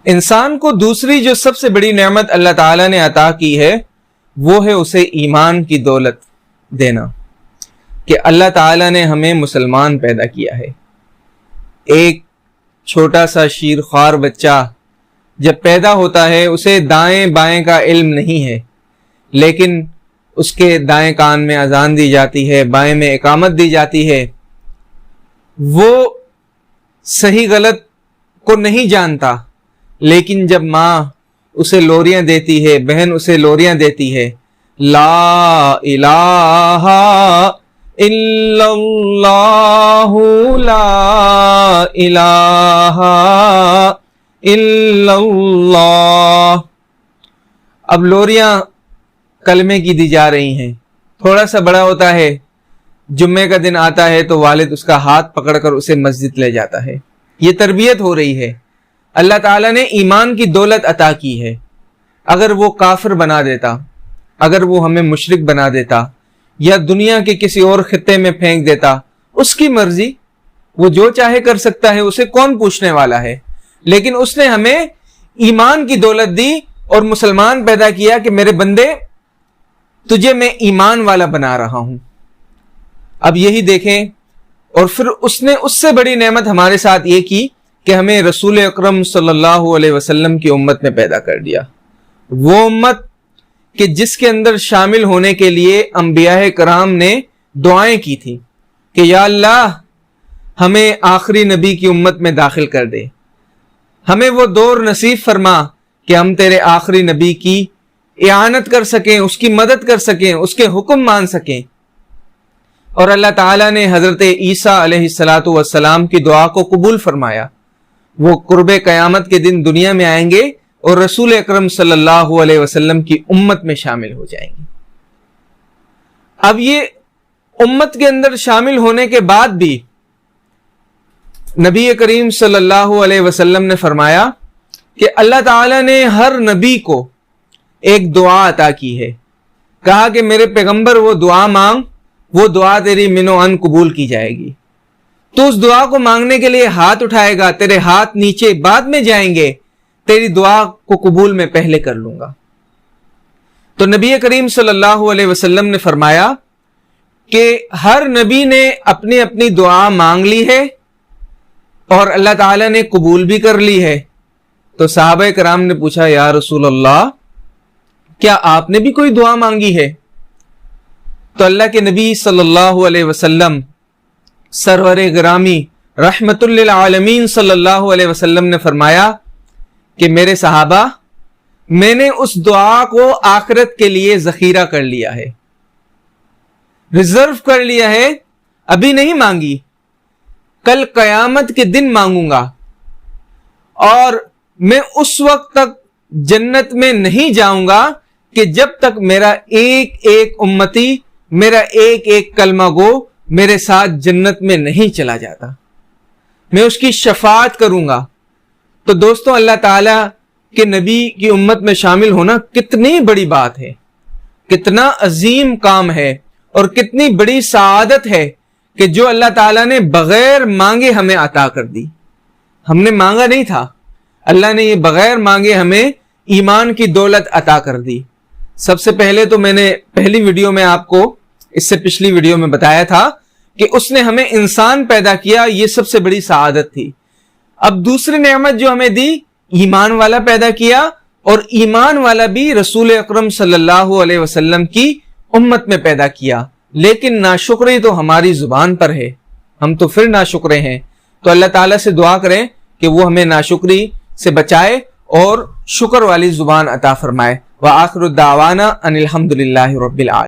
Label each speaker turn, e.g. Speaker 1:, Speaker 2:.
Speaker 1: انسان کو دوسری جو سب سے بڑی نعمت اللہ تعالیٰ نے عطا کی ہے وہ ہے اسے ایمان کی دولت دینا، کہ اللہ تعالیٰ نے ہمیں مسلمان پیدا کیا ہے۔ ایک چھوٹا سا شیر خوار بچہ جب پیدا ہوتا ہے اسے دائیں بائیں کا علم نہیں ہے، لیکن اس کے دائیں کان میں اذان دی جاتی ہے، بائیں میں اقامت دی جاتی ہے، وہ صحیح غلط کو نہیں جانتا، لیکن جب ماں اسے لوریاں دیتی ہے، بہن اسے لوریاں دیتی ہے، لا الہ الا اللہ لا الہ الا اللہ، اب لوریاں کلمے کی دی جا رہی ہیں۔ تھوڑا سا بڑا ہوتا ہے، جمعے کا دن آتا ہے تو والد اس کا ہاتھ پکڑ کر اسے مسجد لے جاتا ہے، یہ تربیت ہو رہی ہے۔ اللہ تعالیٰ نے ایمان کی دولت عطا کی ہے۔ اگر وہ کافر بنا دیتا، اگر وہ ہمیں مشرک بنا دیتا یا دنیا کے کسی اور خطے میں پھینک دیتا، اس کی مرضی، وہ جو چاہے کر سکتا ہے، اسے کون پوچھنے والا ہے، لیکن اس نے ہمیں ایمان کی دولت دی اور مسلمان پیدا کیا کہ میرے بندے تجھے میں ایمان والا بنا رہا ہوں۔ اب یہی دیکھیں، اور پھر اس نے اس سے بڑی نعمت ہمارے ساتھ یہ کی کہ ہمیں رسول اکرم صلی اللہ علیہ وسلم کی امت میں پیدا کر دیا، وہ امت کہ جس کے اندر شامل ہونے کے لیے انبیاء کرام نے دعائیں کی تھی کہ یا اللہ ہمیں آخری نبی کی امت میں داخل کر دے، ہمیں وہ دور نصیب فرما کہ ہم تیرے آخری نبی کی اعانت کر سکیں، اس کی مدد کر سکیں، اس کے حکم مان سکیں۔ اور اللہ تعالیٰ نے حضرت عیسیٰ علیہ السلام کی دعا کو قبول فرمایا، وہ قرب قیامت کے دن دنیا میں آئیں گے اور رسول اکرم صلی اللہ علیہ وسلم کی امت میں شامل ہو جائیں گے۔ اب یہ امت کے اندر شامل ہونے کے بعد بھی نبی کریم صلی اللہ علیہ وسلم نے فرمایا کہ اللہ تعالیٰ نے ہر نبی کو ایک دعا عطا کی ہے، کہا کہ میرے پیغمبر وہ دعا مانگ، وہ دعا تیری من و عن قبول کی جائے گی۔ تو اس دعا کو مانگنے کے لیے ہاتھ اٹھائے گا، تیرے ہاتھ نیچے بعد میں جائیں گے، تیری دعا کو قبول میں پہلے کر لوں گا۔ تو نبی کریم صلی اللہ علیہ وسلم نے فرمایا کہ ہر نبی نے اپنی اپنی دعا مانگ لی ہے اور اللہ تعالیٰ نے قبول بھی کر لی ہے۔ تو صحابہ کرام نے پوچھا یا رسول اللہ کیا آپ نے بھی کوئی دعا مانگی ہے؟ تو اللہ کے نبی صلی اللہ علیہ وسلم سرور گرامی رحمت للعالمین صلی اللہ علیہ وسلم نے فرمایا کہ میرے صحابہ، میں نے اس دعا کو آخرت کے لیے ذخیرہ کر لیا ہے، ریزرو کر لیا ہے، ابھی نہیں مانگی، کل قیامت کے دن مانگوں گا، اور میں اس وقت تک جنت میں نہیں جاؤں گا کہ جب تک میرا ایک ایک امتی، میرا ایک ایک کلمہ گو میرے ساتھ جنت میں نہیں چلا جاتا، میں اس کی شفاعت کروں گا۔ تو دوستوں، اللہ تعالیٰ کے نبی کی امت میں شامل ہونا کتنی بڑی بات ہے، کتنا عظیم کام ہے، اور کتنی بڑی سعادت ہے کہ جو اللہ تعالیٰ نے بغیر مانگے ہمیں عطا کر دی۔ ہم نے مانگا نہیں تھا، اللہ نے یہ بغیر مانگے ہمیں ایمان کی دولت عطا کر دی۔ سب سے پہلے تو میں نے پہلی ویڈیو میں آپ کو، اس سے پچھلی ویڈیو میں بتایا تھا کہ اس نے ہمیں انسان پیدا کیا، یہ سب سے بڑی سعادت تھی۔ اب دوسری نعمت جو ہمیں دی، ایمان والا پیدا کیا، اور ایمان والا بھی رسول اکرم صلی اللہ علیہ وسلم کی امت میں پیدا کیا۔ لیکن ناشکری تو ہماری زبان پر ہے، ہم تو پھر ناشکرے ہیں۔ تو اللہ تعالیٰ سے دعا کریں کہ وہ ہمیں ناشکری سے بچائے اور شکر والی زبان عطا فرمائے۔ وآخر الدعوانا ان الحمد للہ رب العالمین۔